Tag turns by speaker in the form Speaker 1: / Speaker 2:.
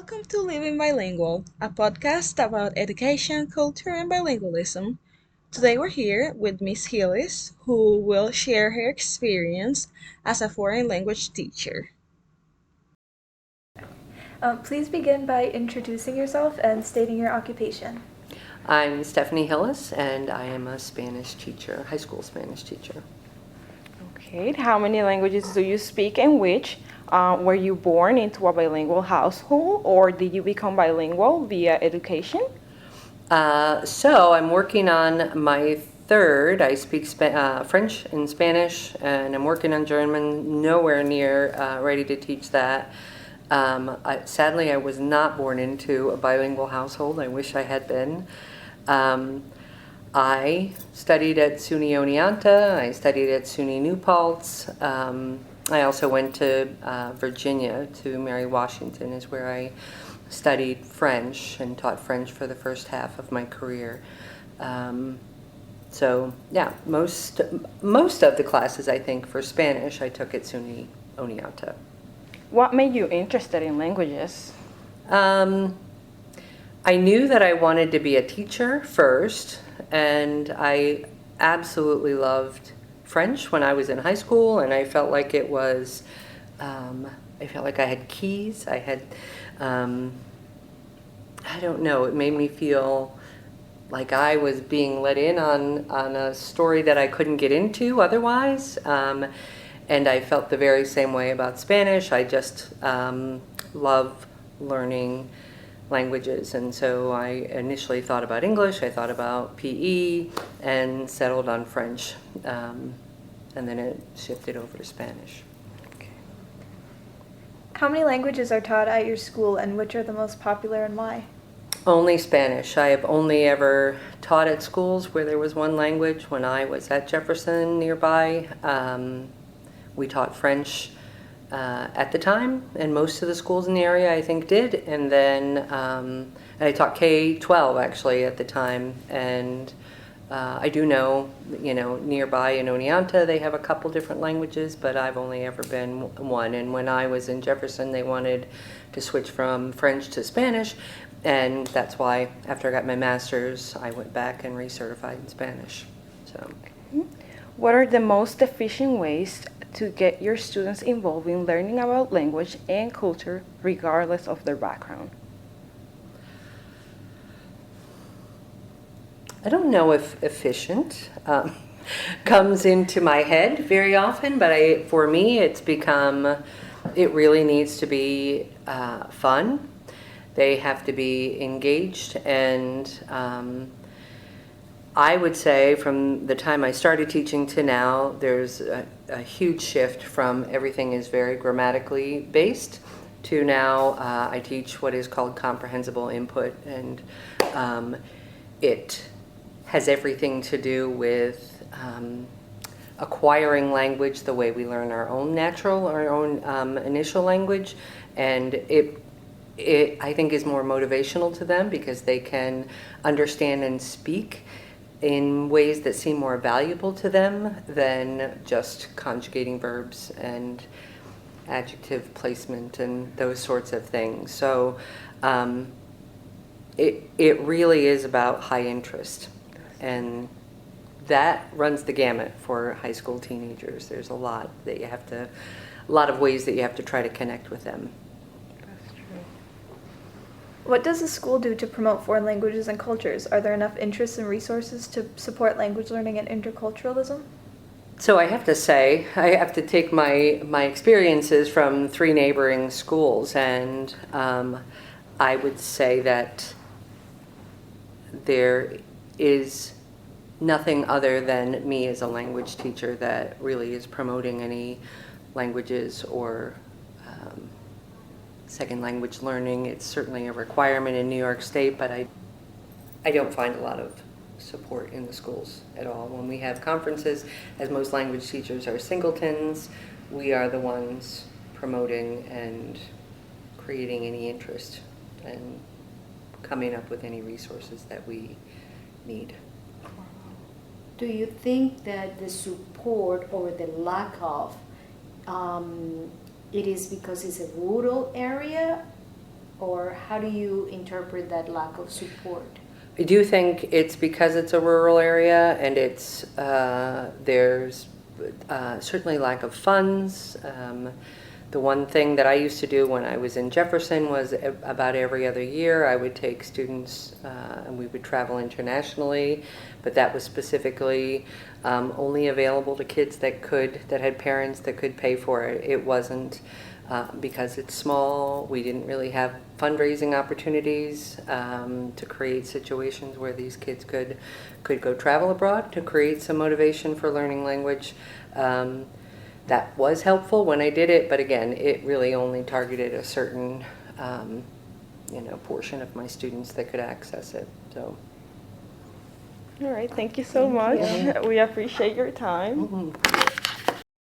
Speaker 1: Welcome to Living Bilingual, a podcast about education, culture, and bilingualism. Today we're here with Miss Hillis, who will share her experience as a foreign language teacher.
Speaker 2: Please begin by introducing yourself and stating your occupation.
Speaker 3: I'm Stephanie Hillis, and I am a Spanish teacher, high school Spanish teacher.
Speaker 4: Okay, how many languages do you speak and which? Were you born into a bilingual household or did you become bilingual via education?
Speaker 3: So I'm working on my third. I speak French and Spanish, and I'm working on German, nowhere near ready to teach that. Sadly, I was not born into a bilingual household. I wish I had been. I studied at SUNY Oneonta. I studied at SUNY New Paltz. I also went to Virginia, to Mary Washington, is where I studied French and taught French for the first half of my career. So yeah, most of the classes I think for Spanish I took at SUNY Oneonta.
Speaker 4: What made you interested in languages?
Speaker 3: I knew that I wanted to be a teacher first, and I absolutely loved French when I was in high school, and I felt like it was, I felt like I had keys. I had, I don't know, it made me feel like I was being let in on a story that I couldn't get into otherwise. And I felt the very same way about Spanish. I just love learning languages, and so I initially thought about English, I thought about PE, and settled on French, and then it shifted over to Spanish.
Speaker 2: How many languages are taught at your school and which are the most popular and why?
Speaker 3: Only Spanish. I have only ever taught at schools where there was one language. When I was at Jefferson nearby, we taught French at the time, and most of the schools in the area I think did. And then I taught K-12 actually at the time, and I do know, nearby in Oneonta they have a couple different languages, but I've only ever been one. And when I was in Jefferson, they wanted to switch from French to Spanish, and that's why after I got my master's, I went back and recertified in Spanish. So,
Speaker 4: What are the most efficient ways to get your students involved in learning about language and culture regardless of their background?
Speaker 3: I don't know if efficient comes into my head very often, but for me, it really needs to be fun. They have to be engaged, and I would say from the time I started teaching to now, there's a huge shift from everything is very grammatically based to now I teach what is called comprehensible input, and it has everything to do with acquiring language the way we learn our own initial language, and it I think is more motivational to them because they can understand and speak in ways that seem more valuable to them than just conjugating verbs and adjective placement and those sorts of things. So it really is about high interest, and that runs the gamut for high school teenagers. There's a lot of ways that you have to try to connect with them.
Speaker 2: What does the school do to promote foreign languages and cultures? Are there enough interests and resources to support language learning and interculturalism?
Speaker 3: So I have to say, I have to take my experiences from 3 neighboring schools, and I would say that there is nothing other than me as a language teacher that really is promoting any languages or second language learning. It's certainly a requirement in New York State, but I don't find a lot of support in the schools at all. When we have conferences, as most language teachers are singletons, we are the ones promoting and creating any interest and coming up with any resources that we need.
Speaker 5: Do you think that the support or the lack of it is because it's a rural area or how do you interpret that lack of support?
Speaker 3: I do think it's because it's a rural area and it's there's certainly lack of funds. The one thing that I used to do when I was in Jefferson was about every other year I would take students and we would travel internationally, but that was specifically only available to kids that had parents that could pay for it. It wasn't because it's small. We didn't really have fundraising opportunities to create situations where these kids could go travel abroad to create some motivation for learning language. That was helpful when I did it, but again, it really only targeted a certain, portion of my students that could access it. So,
Speaker 4: All right, thank you so much. We appreciate your time.
Speaker 3: mhm.